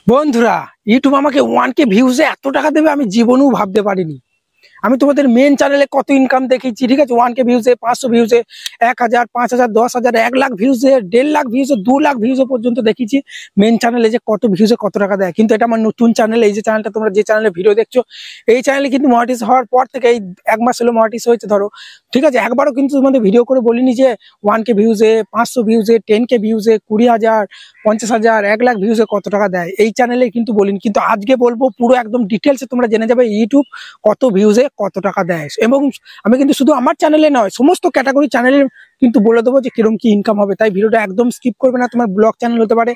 বন্ধুরা, ইউটিউব আমাকে 1K ভিউজে এত টাকা দেবে আমি জীবনেও ভাবতে পারিনি। আমি তোমাদের মেন চ্যানেলে কত ইনকাম দেখেছি, ঠিক আছে? 1K ভিউজে, 500 ভিউজে, 1000, 5000, 10,000, 1 লাখ ভিউজে, 1.5 লাখ ভিউজে, 2 লাখ ভিউজে পর্যন্ত দেখেছি মেন চ্যানেলে যে কত ভিউজে কত টাকা দেয়। কিন্তু এটা আমার নতুন চ্যানেল। এই যে চ্যানেলটা তোমরা যে চ্যানেলে ভিডিও দেখছো, এই চ্যানেলে কিন্তু মনিটাইজ হওয়ার পর থেকে এই 1 মাস হলো মনিটাইজ হয়েছে ধরো, ঠিক আছে? একবারও কিন্তু তোমাদের ভিডিও করে বলিনি যে 1K ভিউজে, 500 ভিউজে, 10K ভিউজে, 20,000, 50,000, 1 লাখ ভিউজে কত টাকা দেয়, এই চ্যানেলে কিন্তু বলিনি। কিন্তু আজকে বলবো, পুরো একদম ডিটেলসে তোমরা জেনে যাবে ইউটিউব কত ভিউজে কত টাকা দেয়। এবং আমি কিন্তু শুধু আমার চ্যানেলে নয়, সমস্ত ক্যাটাগরি চ্যানেলে কিন্তু বলে দেবো যে কিরকম কি ইনকাম হবে। তাই ভিডিওটা একদম স্কিপ করবে না। তোমার ব্লগ চ্যানেল হতে পারে,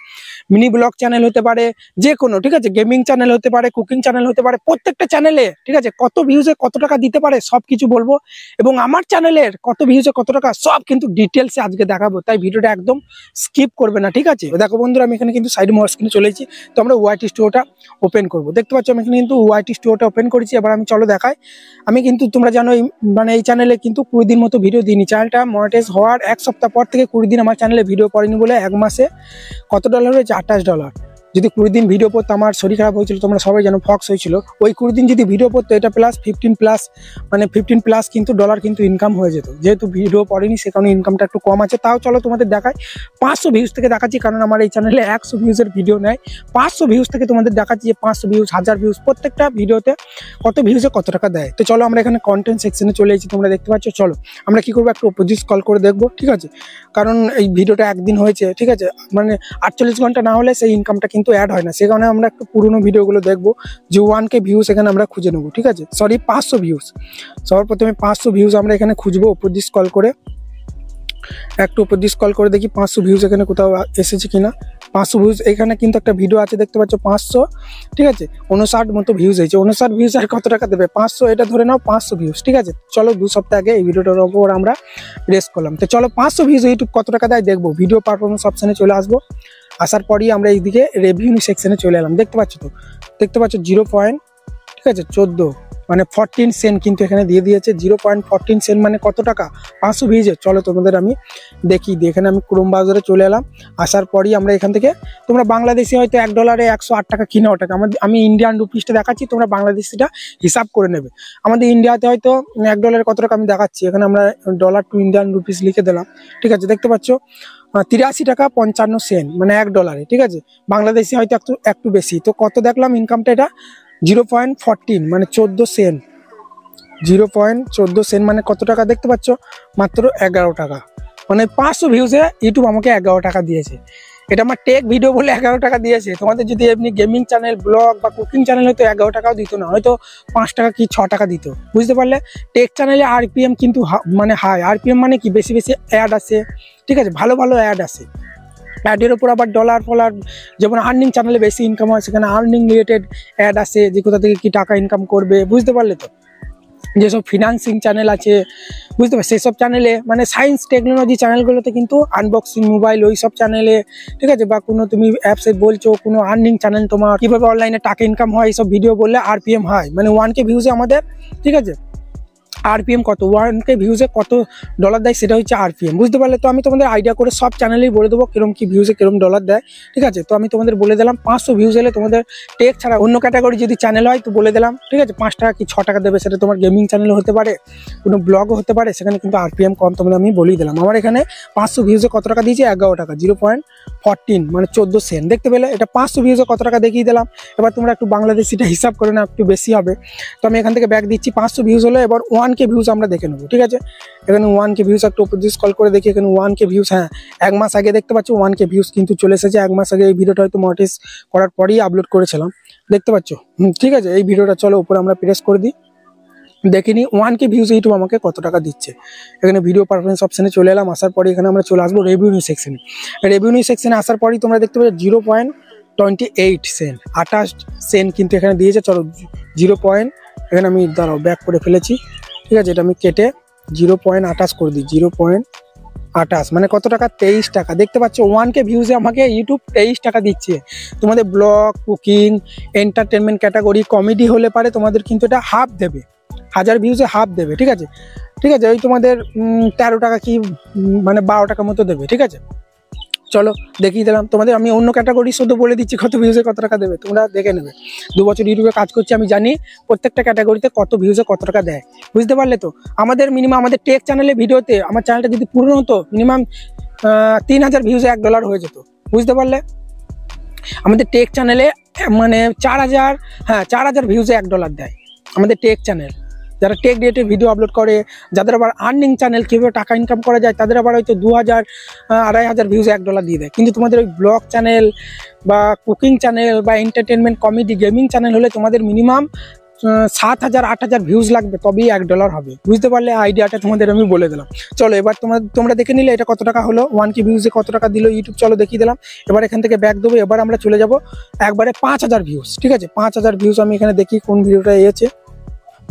মিনি ব্লগ চ্যানেল হতে পারে, যে কোনো, ঠিক আছে? গেমিং চ্যানেল হতে পারে, কুকিং চ্যানেল হতে পারে, প্রত্যেকটা চ্যানেলে, ঠিক আছে, কত ভিউজে কত টাকা দিতে পারে সব কিছু বলবো। এবং আমার চ্যানেলের কত ভিউজে কত টাকা সব কিন্তু ডিটেলসে আজকে দেখাবো। তাই ভিডিওটা একদম স্কিপ করবে না, ঠিক আছে? দেখো বন্ধুরা, আমি এখানে কিন্তু সাইড মোর স্ক্রিনে চলে এসেছি। তো আমরা ওয়াইটি স্টুডিওটা ওপেন করবো। দেখতে পাচ্ছ আমি এখানে কিন্তু ওয়াইটি স্টুডিওটা ওপেন করেছি। এবার আমি চলো দেখাই। আমি কিন্তু তোমরা জানো মানে এই চ্যানেলে কিন্তু 20 দিন মতো ভিডিও দিইনি। চ্যানেলটা মনিটাইজ হওয়ার 1 সপ্তাহ পর থেকে 20 দিন আমার চ্যানেলে ভিডিও পড়েনি বলে 1 মাসে কত ডলার হয়েছে? $28। যদি 20 দিন ভিডিও পড়তো, আমার শরীর খারাপ হয়েছিল, তোমরা সবাই জানো, ফক্স হয়েছিল, ওই 20 দিন যদি ভিডিও পড়তো, এটা প্লাস 15 প্লাস, মানে 15 প্লাস কিন্তু ডলার কিন্তু ইনকাম হয়ে যেত। যেহেতু ভিডিও পড়েনি সে কারণে ইনকামটা একটু কম আছে। তাও চলো তোমাদের দেখাই। 500 ভিউজ থেকে দেখাচ্ছি, কারণ আমার এই চ্যানেলে 100 ভিউজের ভিডিও নেয়। 500 ভিউজ থেকে তোমাদের দেখাচ্ছি যে 500 ভিউজ, 1000 ভিউজ, প্রত্যেকটা ভিডিওতে কত ভিউজে কত টাকা দেয়। তো চলো আমরা এখানে কন্টেন্ট সেকশনে চলে এসেছি, তোমরা দেখতে পাচ্ছ। চলো আমরা কি করবো, একটু অপোজিট স্ক্রল করে দেখবো, ঠিক আছে? কারণ এই ভিডিওটা একদিন হয়েছে, ঠিক আছে, মানে 48 ঘন্টা না হলে সেই ইনকামটা কিন্তু অ্যাড হয় না। সে কারণে আমরা একটু পুরোনো ভিডিওগুলো দেখবো যে 1K ভিউজ এখানে আমরা খুঁজে নেবো, ঠিক আছে? Sorry, 500 views. সবার প্রথমে 500 ভিউজ আমরা এখানে খুঁজবো উপর দিয়ে স্ক্রল করে। একটু উপর দিয়ে স্ক্রল করে দেখি 500 ভিউজ এখানে কোথাও এসেছে কিনা। 500 ভিউজ এখানে কিন্তু একটা ভিডিও আছে, দেখতে পাচ্ছ 500, ঠিক আছে, 59 মতো ভিউজ হয়েছে। 59 ভিউজ আর কত টাকা দেবে? 500, এটা ধরে নাও 500 ভিউজ, ঠিক আছে? চলো 2 সপ্তাহ আগে এই ভিডিওটার উপর আমরা প্রেস করলাম। তো চলো 500 ভিউজ ইউটিউব কত টাকা দেয় দেখবো। ভিডিও পারফরমেন্স অপশনে চলে আসবো। আসার পরই আমরা এইদিকে রেভিনিউ সেকশনে চলে এলাম। দেখতে পাচ্ছ তো, দেখতে পাচ্ছ 0 পয়েন্ট, ঠিক আছে, 14 মানে 14 সেন্ট কিন্তু এখানে দিয়ে দিয়েছে। 0.14 সেন্ট মানে কত টাকা? 500 ভিউজে। চলো তোমাদের আমি দেখি দিই। এখানে আমি ক্রোম ব্রাউজারে চলে এলাম। আসার পরই আমরা এখান থেকে, তোমরা বাংলাদেশি হয়তো $1 108 টাকা কিনা ওটাকে, আমি ইন্ডিয়ান রুপিসটা দেখাচ্ছি, তোমরা বাংলাদেশিটা হিসাব করে নেবে। আমাদের ইন্ডিয়াতে হয়তো $1 কত টাকা আমি দেখাচ্ছি। এখানে আমরা ডলার টু ইন্ডিয়ান রুপিস লিখে দিলাম, ঠিক আছে? দেখতে পাচ্ছ 83 টাকা 55 সেন্ট মানে $1, ঠিক আছে? বাংলাদেশি হয়তো একটু বেশি। তো কত দেখলাম ইনকামটা? এটা 0.14 মানে 14 সেন্ট। 0.14 সেন্ট মানে কত টাকা দেখতে পাচ্ছ? মাত্র 11 টাকা। মানে 500 ভিউজে ইউটিউব আমাকে 11 টাকা দিয়েছে। এটা আমার টেক ভিডিও বলে 11 টাকা দিয়েছে। তোমাদের যদি এমনি গেমিং চ্যানেল, ব্লগ বা কুকিং চ্যানেল হয়তো 11 টাকাও দিত না, হয়তো 5 টাকা কি 6 টাকা দিত, বুঝতে পারলে? টেক চ্যানেলে RPM কিন্তু মানে হাই। RPM মানে কি? বেশি বেশি অ্যাড আসে, ঠিক আছে, ভালো ভালো অ্যাড আসে। অ্যাডের ওপর আবার ডলার ফলার, যেমন আর্নিং চ্যানেলে বেশি ইনকাম হয়, সেখানে আর্নিং রিলেটেড অ্যাড আসে, যে কোথা থেকে কি টাকা ইনকাম করবে, বুঝতে পারলে তো? যেসব ফিনান্সিং চ্যানেল আছে, বুঝতে পারছি, সেসব চ্যানেলে, মানে সায়েন্স টেকনোলজি চ্যানেলগুলোতে কিন্তু আনবক্সিং মোবাইল ওই সব চ্যানেলে, ঠিক আছে, বা কোনো তুমি অ্যাপসে বলছো কোনো আর্নিং চ্যানেল, তোমার কীভাবে অনলাইনে টাকা ইনকাম হয় এইসব ভিডিও বললে RPM হয়, মানে 1K ভিউজে আমাদের, ঠিক আছে, RPM কত, 1K ভিউজে কত ডলার দেয় সেটা হচ্ছে RPM, বুঝতে পারলে? তো আমি তোমাদের আইডিয়া করে সব চ্যানেলেই বলে দেবো কিরম কি ভিউজে কিরম ডলার দেয়, ঠিক আছে? তো আমি তোমাদের বলে দিলাম 500 ভিউজ এলে তোমাদের টেক ছাড়া অন্য ক্যাটাগরি যদি চ্যানেল হয় তো বলে দিলাম, ঠিক আছে, 5 টাকা কি 6 টাকা দেবে। সেটা তোমার গেমিং চ্যানেল হতে পারে, কোনো ব্লগও হতে পারে, সেখানে কিন্তু RPM কম। তোমাদের আমি বলেই দিলাম। আমার এখানে 500 ভিউজে কত টাকা দিয়েছে? 11 টাকা, 0.14 মানে 14 সেন্ট। দেখতে পেলে? এটা 500 ভিউজে কত টাকা দেখিয়ে দিলাম। এবার তোমরা একটু বাংলাদেশিটা হিসাব করে না, একটু বেশি হবে। তো আমি এখান থেকে ব্যাক দিচ্ছি। 500 ভিউজ হলো, এবার 1K ভিউজ আমরা দেখে নেবো, ঠিক আছে? এখানে 1K ভিউজ একটু উপর দিয়ে স্ক্রল করে দেখি। এখানে 1K ভিউজ, হ্যাঁ, 1 মাস আগে দেখতে পাচ্ছ 1K ভিউজ কিন্তু চলে এসেছে। 1 মাস আগে এই ভিডিওটা হয়তো মনিটাইজ করার পরেই আপলোড করেছিলাম, দেখতে পাচ্ছ, ঠিক আছে? এই ভিডিওটা চলো উপরে আমরা প্রেস করে দিই, দেখিনি 1K ভিউজ ইউটিউব আমাকে কত টাকা দিচ্ছে। এখানে ভিডিও পারফরমেন্স অপশনে চলে এলাম। আসার পরে এখানে আমরা চলে আসবো রেভিনিউ সেকশনে। রেভিনিউ সেকশনে আসার পরেই তোমরা দেখতে পাচ্ছ 0.28 সেন্ট, 28 সেন্ট কিন্তু এখানে দিয়েছে। চলো 0. এখানে আমি দাঁড়াও ব্যাক করে ফেলেছি, ঠিক আছে, এটা আমি কেটে 0.28 করে দিই। 0.28 মানে কত টাকা? 23 টাকা। দেখতে পাচ্ছ 1K ভিউজে আমাকে ইউটিউব 23 টাকা দিচ্ছে। তোমাদের blog, cooking, entertainment category, comedy হলে পারে তোমাদের কিন্তু এটা হাফ দেবে, 1000 ভিউজে হাফ দেবে, ঠিক আছে, ঠিক আছে? ওই তোমাদের 13 টাকা কি মানে 12 টাকা মতো দেবে, ঠিক আছে? চলো দেখিয়ে দিলাম তোমাদের। আমি অন্য ক্যাটাগরি শুধু বলে দিচ্ছি কত ভিউজে কত টাকা দেবে, তোমরা দেখে নেবে। 2 বছর ইউটিউবে কাজ করছি, আমি জানি প্রত্যেকটা ক্যাটাগরিতে কত ভিউজে কত টাকা দেয়, বুঝতে পারলে তো। আমাদের মিনিমাম আমাদের টেক চ্যানেলে ভিডিওতে, আমার চ্যানেলটা যদি পুরনো হতো মিনিমাম 3000 ভিউজে $1 হয়ে যেত, বুঝতে পারলে। আমাদের টেক চ্যানেলে মানে 4000 ভিউজে $1 দেয় আমাদের টেক চ্যানেল। যারা টেক রিলেটেড ভিডিও আপলোড করে, যাদের আবার আর্নিং চ্যানেল, কীভাবে টাকা ইনকাম করা যায়, তাদের আবার হয়তো 2000-2500 ভিউজে $1 দিয়ে দেয়। কিন্তু তোমাদের ওই ব্লগ চ্যানেল বা কুকিং চ্যানেল বা এন্টারটেনমেন্ট, কমেডি, গেমিং চ্যানেল হলে তোমাদের মিনিমাম 7000-8000 ভিউজ লাগবে, তবেই $1 হবে, বুঝতে পারলে। আইডিয়াটা তোমাদের আমি বলে দিলাম। চলো এবার তোমরা দেখে নিলে এটা কত টাকা হলো, 1K ভিউজে কত টাকা দিল ইউটিউব, চলো দেখিয়ে দিলাম। এবার এখান থেকে ব্যাক দেবো, এবার আমরা চলে যাব একবারে 5000 ভিউজ, ঠিক আছে। 5000 ভিউজ আমি এখানে দেখি কোন ভিডিওটা এসেছে।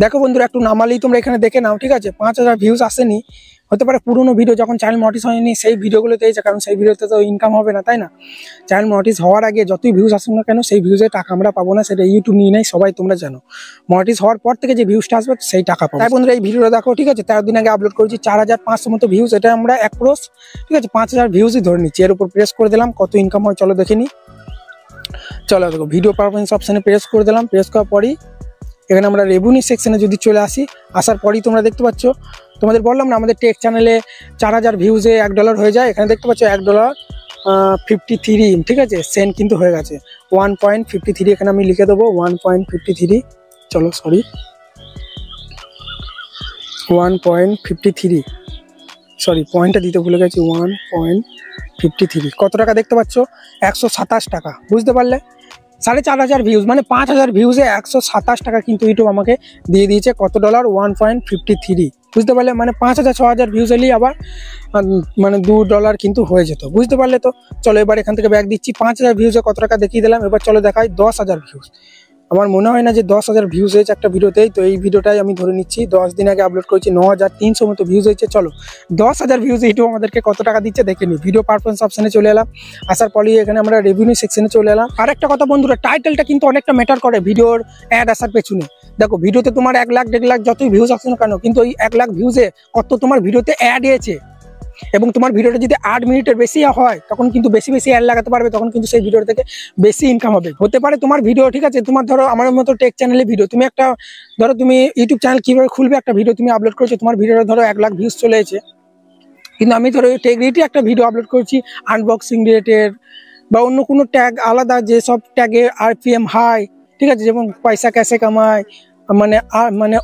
দেখো বন্ধুরা, একটু নামালেই তোমরা এখানে দেখে নাও, ঠিক আছে। 5000 ভিউজ আসেনি, হতে পারে পুরোনো ভিডিও যখন চ্যানেল মনিটাইজ হয়নি সেই ভিডিওগুলোতে এসেছে, কারণ সেই ভিডিওতে তো ইনকাম হবে না, তাই না। চ্যানেল মনিটাইজ হওয়ার আগে যতই ভিউজ আসুক না কেন, সেই ভিউজে টাকা আমরা পাবো না, সেটা ইউটিউব নিয়ে নেয়, সবাই তোমরা জানো। মনিটাইজ হওয়ার পর থেকে যে ভিউজটা আসবে সেই টাকা পাবো। তাই বন্ধুরা এই ভিডিওটা দেখো, ঠিক আছে। 13 দিন আগে আপলোড করেছি, 4500 মতো ভিউজ, এটা আমরা অ্যাপ্রোচ, ঠিক আছে, 5000 ভিউজই ধরে নিচ্ছি। এর উপর প্রেস করে দিলাম, কত ইনকাম হয় চলো দেখে নিই। চলো দেখো, ভিডিও পারফরমেন্স অপশানে প্রেস করে দিলাম। প্রেস করার পরই এখানে আমরা রেভিনিউ সেকশনে যদি চলে আসি, আসার পরই তোমরা দেখতে পাচ্ছ, তোমাদের বললাম না আমাদের টেক চ্যানেলে 4000 ভিউজে $1 হয়ে যায়। এখানে দেখতে পাচ্ছ $1.53, ঠিক আছে, সেন্ট কিন্তু হয়ে গেছে 1.53। এখানে আমি লিখে দেবো 1.53, চলো সরি 1.53, সরি পয়েন্টটা দিতে ভুলে গেছি, 1.53। কত টাকা দেখতে পাচ্ছ, 127 টাকা, বুঝতে পারলে। 4500 ভিউজ মানে 5000 ভিউজে 127 টাকা কিন্তু ইউটিউব আমাকে দিয়ে দিয়েছে। কত $? 1.53, বুঝতে পারলে। মানে 5000-6000 ভিউজ এলেই আবার মানে $2 কিন্তু হয়ে যেত, বুঝতে পারলে তো। চলো এবার এখান থেকে ব্যাক দিচ্ছি। 5000 ভিউজে কত টাকা দেখিয়ে দিলাম। এবার চলো দেখাই 10000 ভিউজ। আমার মনে হয় না যে 10000 ভিউজ হয়েছে একটা ভিডিওতেই, তো এই ভিডিওটাই আমি ধরে নিচ্ছি। 10 দিন আগে আপলোড করেছি, 9300 মতো ভিউজ হয়েছে। চলো 10000 ভিউজ ইউটিউব আমাদেরকে কত টাকা দিচ্ছে দেখে নিই। ভিডিও পারফরমেন্স অপশানে চলে এলাম, আসার পরই এখানে আমরা রেভিনিউ সেকশনে চলে এলাম। আর একটা কথা বন্ধুরা, টাইটেলটা কিন্তু অনেকটা ম্যাটার করে ভিডিওর অ্যাড আসার পেছনে। দেখো ভিডিওতে তোমার 1 লাখ 1.5 লাখ যতই ভিউজ আসছে না কেন, কিন্তু ওই 1 লাখ ভিউজে কত তোমার ভিডিওতে অ্যাড এসেছে, এবং তোমার ভিডিওটা যদি 8 মিনিটের বেশি হয় তখন কিন্তু বেশি অ্যাড লাগাতে পারবে, তখন কিন্তু সেই ভিডিও থেকে বেশি ইনকাম হবে। হতে পারে তোমার ভিডিও, ঠিক আছে, তোমার ধরো আমার মতো টেক চ্যানেলে ভিডিও, তুমি একটা ধরো তুমি ইউটিউব চ্যানেল কিভাবে খুলবে, একটা ভিডিও তুমি আপলোড করেছো, তোমার ভিডিওটা ধরো 1 লাখ ভিউজ চলে এসেছে, কিন্তু আমি ধরো টেক রিলেটেড একটা ভিডিও আপলোড করছি, আনবক্সিং রিলেটেড বা অন্য কোনো ট্যাগ আলাদা, যেসব ট্যাগে RPM হাই, ঠিক আছে, যেমন পয়সা ক্যাশে কামায়, মানে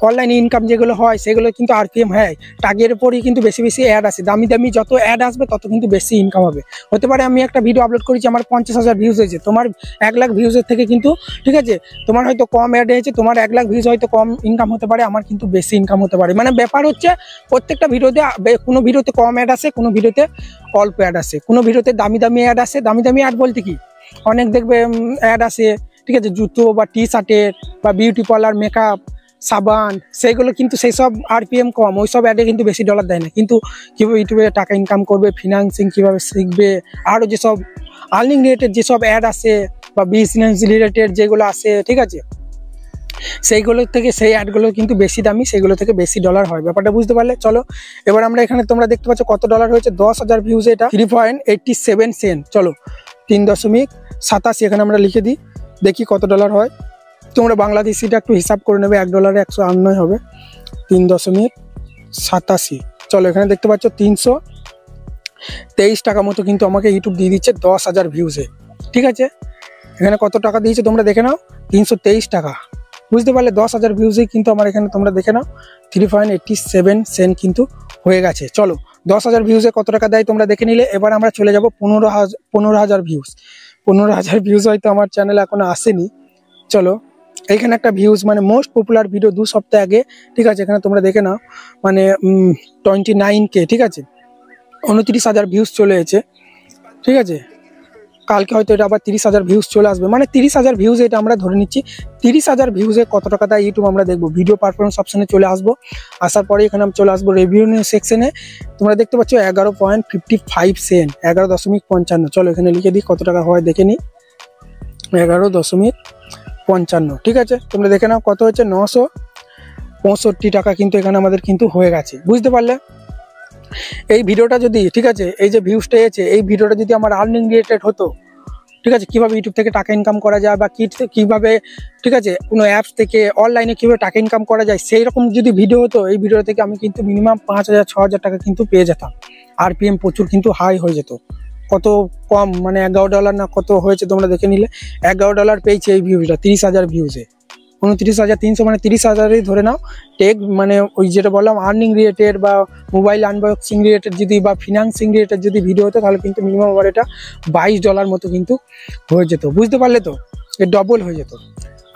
অনলাইন ইনকাম যেগুলো হয় সেগুলো কিন্তু RPM হাই, ট্যাগের উপরই কিন্তু বেশি অ্যাড আসে। দামি যত অ্যাড আসবে তত কিন্তু বেশি ইনকাম হবে। হতে পারে আমি একটা ভিডিও আপলোড করেছি, আমার 50,000 ভিউজ হয়েছে, তোমার 1 লাখ ভিউজের থেকে কিন্তু, ঠিক আছে, তোমার হয়তো কম অ্যাড হয়েছে, তোমার 1 লাখ ভিউজ হয়তো কম ইনকাম হতে পারে, আমার কিন্তু বেশি ইনকাম হতে পারে। মানে ব্যাপার হচ্ছে প্রত্যেকটা ভিডিওতে, কোনো ভিডিওতে কম অ্যাড আসে, কোনো ভিডিওতে অল্প অ্যাড আসে, কোনো ভিডিওতে দামি অ্যাড আসে। দামি অ্যাড বলতে কি, অনেক দেখবে অ্যাড আসে, ঠিক আছে, জুতো বা টি-শার্টের বা বিউটি পার্লার, মেকআপ, সাবান, সেইগুলো কিন্তু সেই সব RPM কম, ওই সব অ্যাডে কিন্তু বেশি $ দেয় না। কিন্তু কীভাবে ইউটিউবে টাকা ইনকাম করবে, ফিনান্সিং কীভাবে শিখবে, আরও যেসব আর্নিং রিলেটেড যেসব অ্যাড আসে বা বিজনেস রিলেটেড যেগুলো আসে, ঠিক আছে, সেইগুলো থেকে সেই অ্যাডগুলো কিন্তু বেশি দামি, সেগুলো থেকে বেশি $। হয়। ব্যাপারটা বুঝতে পারলে। চলো এবার আমরা এখানে তোমরা দেখতে পাচ্ছ কত $? হয়েছে, 10,000 ভিউজে এটা 3.87 সেন্ট। চলো 3.87 এখানে আমরা লিখে দিই, দেখি কত $? হয়। তোমরা বাংলাদেশিটা একটু হিসাব করে নেবে, $1 109 হবে, 3.87। চলো এখানে দেখতে পাচ্ছ 323 টাকা মতো কিন্তু আমাকে ইউটিউব দিয়ে দিচ্ছে 10,000 ভিউজে, ঠিক আছে। এখানে কত টাকা দিয়েছে তোমরা দেখে নাও, 323 টাকা, বুঝতে পারলে। 10,000 ভিউজেই কিন্তু আমার এখানে তোমরা দেখে নাও 3.87 সেন্ট কিন্তু হয়ে গেছে। চলো 10,000 ভিউজে কত টাকা দেয় তোমরা দেখে নিলে। এবার আমরা চলে যাব 15,000 ভিউজ। 15,000 ভিউজ হয়তো আমার চ্যানেলে এখনো আসেনি। চলো এইখানে একটা ভিউজ, মানে মোস্ট পপুলার ভিডিও 2 সপ্তাহ আগে, ঠিক আছে, এখানে তোমরা দেখে নাও, মানে 29K, ঠিক আছে, 29,000 ভিউজ চলে এসেছে, ঠিক আছে। কালকে হয়তো এটা আবার 30,000 ভিউজ চলে আসবে, মানে 30,000 ভিউজ এটা আমরা ধরে নিচ্ছি। 30,000 ভিউজে কত টাকা দেয় ইউটিউব আমরা দেখবো। ভিডিও পারফরমেন্স অপশানে চলে আসবো, আসার পরে এখানে আমি চলে আসবো রেভিনিউ সেকশনে। তোমরা দেখতে পাচ্ছ 11.55 সেন্ট, 11.55। চলো এখানে লিখে দিই কত টাকা হয় দেখে নিই, 11.55, ঠিক আছে। তোমরা দেখে নাও কত হচ্ছে, 965 টাকা কিন্তু এখানে আমাদের কিন্তু হয়ে গেছে, বুঝতে পারলে। এই ভিডিওটা যদি ঠিক আছে, এই যে ভিউজটা এসেছে, এই ভিডিওটা যদি আমার আর্নিং রিলেটেড হতো, ঠিক আছে, কিভাবে ইউটিউব থেকে টাকা ইনকাম করা যায় বা কিভাবে ঠিক আছে কোনো অ্যাপস থেকে অনলাইনে কিভাবে টাকা ইনকাম করা যায়, সেই রকম যদি ভিডিও হতো, এই ভিডিও থেকে আমি কিন্তু মিনিমাম 5,000-6,000 টাকা কিন্তু পেয়ে যেতাম। আরপিএম প্রচুর কিন্তু হাই হয়ে যেত। কত কম মানে $11 না কত হয়েছে তোমরা দেখে নিলে, $11 পেয়েছে এই ভিউজটা 30,000 ভিউজে। 29,300 মানে 30,000ই ধরে নাও। টেক মানে ওই যেটা বললাম আর্নিং রিলেটেড বা মোবাইল আনবক্সিং রিলেটেড যদি বা ফিনান্সিং রিলেটেড যদি ভিডিও হতো, তাহলে কিন্তু মিনিমাম আবার এটা $22 মতো কিন্তু হয়ে যেত। বুঝতে পারলে তো, এর ডবল হয়ে যেত।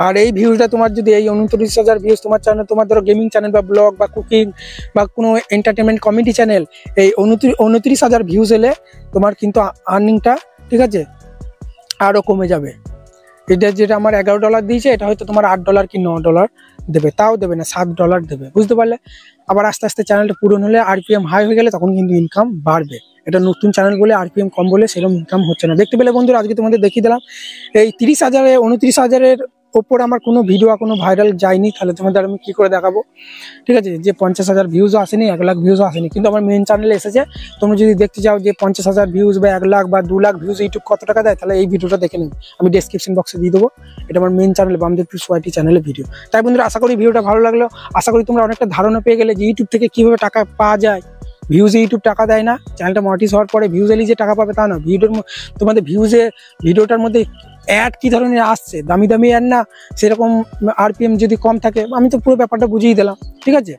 আর এই ভিউজটা তোমার যদি এই 29,000 ভিউজ তোমার চ্যানেল, তোমার ধরো গেমিং চ্যানেল বা ব্লগ বা কুকিং বা কোনো এন্টারটেনমেন্ট কমেডি চ্যানেল, এই 29,000 ভিউজ এলে তোমার কিন্তু আর্নিংটা ঠিক আছে আরও কমে যাবে। এটা যেটা আমার $11 দিয়েছে, এটা হয়তো তোমার $8 কি $9 দেবে, তাও দেবে না, $7 দেবে। বুঝতে পারলে? আবার আস্তে আস্তে চ্যানেলটা পূরণ হলে আরপিএম হাই হয়ে গেলে তখন কিন্তু ইনকাম বাড়বে। এটা নতুন চ্যানেল বলে আরপিএম কম বলে সেরকম ইনকাম হচ্ছে না। দেখতে পেলে বন্ধুরা, আজকে তোমাদের দেখিয়ে দিলাম এই 30,000 29,000-এর ওপর আমার কোনো ভিডিও কোনো ভাইরাল যায়নি, তাহলে তোমাদের আমি কি করে দেখাবো? ঠিক আছে, যে 50,000 ভিউজও আসেনি, 1 লাখ ভিউজও আসেনি, কিন্তু আমার মেন চ্যানেলে এসেছে। তোমরা যদি দেখতে চাও যে 50,000 ভিউজ বা 1 লাখ বা 2 লাখ ভিউজ ইউটিউব কত টাকা দেয়, তাহলে এই ভিডিওটা দেখে নিন, আমি ডেসক্রিপশন বক্সে দিয়ে দেবো। এটা আমার মেন চ্যানেলে বামদেব টুলস ওয়াইটি চ্যানেলের ভিডিও। তাই বন্ধুরা, আশা করি ভিডিওটা ভালো লাগলো। আশা করি তোমরা অনেকটা ধারণা পেয়ে গেলে যে ইউটিউব থেকে কিভাবে টাকা পাওয়া যায়। ভিউজে ইউটিউব টাকা দেয় না, চ্যানেলটা মনিটাইজ হওয়ার পরে ভিউজ এলি যে টাকা পাবে তা না। তোমাদের ভিডিওটার মধ্যে অ্যাড কি ধরনের আসছে, দামি দামি অ্যাড না, সেরকম আরপিএম যদি কম থাকে, আমি তো পুরো ব্যাপারটা বুঝিয়ে দিলাম। ঠিক আছে,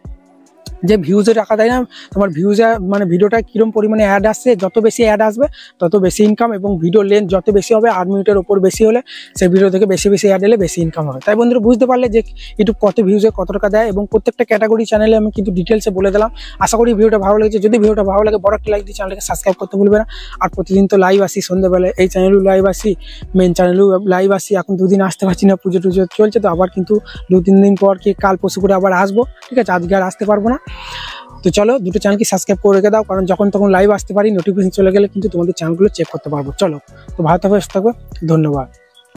যে ভিউজে টাকা দেয় না, তোমার ভিউজে মানে ভিডিওটা কিরম পরিমাণে অ্যাড আসছে, যত বেশি অ্যাড আসবে তত বেশি ইনকাম, এবং ভিডিও লেন্থ যত বেশি হবে 8 মিনিটের ওপর বেশি হলে সেই ভিডিও থেকে বেশি বেশি অ্যাড এলে বেশি ইনকাম হবে। তাই বন্ধুরা, বুঝতে পারলে যে ইউটিউব কত ভিউজে কত টাকা দেয়, এবং প্রত্যেকটা ক্যাটাগরি চ্যানেলে আমি কিন্তু ডিটেলসে বলে দিলাম। আশা করি ভিডিওটা ভালো লেগেছে। যদি ভিডিওটা ভালো লাগে, বড় একটা লাইক দিয়ে চ্যানেলটাকে সাবস্ক্রাইব করতে ভুলবে না। আর প্রতিদিন তো লাইভ আসি সন্ধ্যেবেলায়, এই চ্যানেলেও লাইভ আসি, মেন চ্যানেলেও লাইভ আসি। এখন 2 দিন আসতে পারছি না, পুজো টুজো চলছে, তো আবার কিন্তু 2-3 দিন পর কি কাল পরশু করে আবার আসবো। ঠিক আছে, আজকে আর আসতে পারবো না। তো চলো, দুটো চ্যানেলকে সাবস্ক্রাইব করে রেখে দাও, কারণ যখন তখন লাইভ আসতে পারি, নোটিফিকেশন চলে গেলে কিন্তু তোমাদের চ্যানেলগুলো চেক করতে পারবো। চলো, তো ভালো থাকবে, সুস্থ থাকবে, ধন্যবাদ।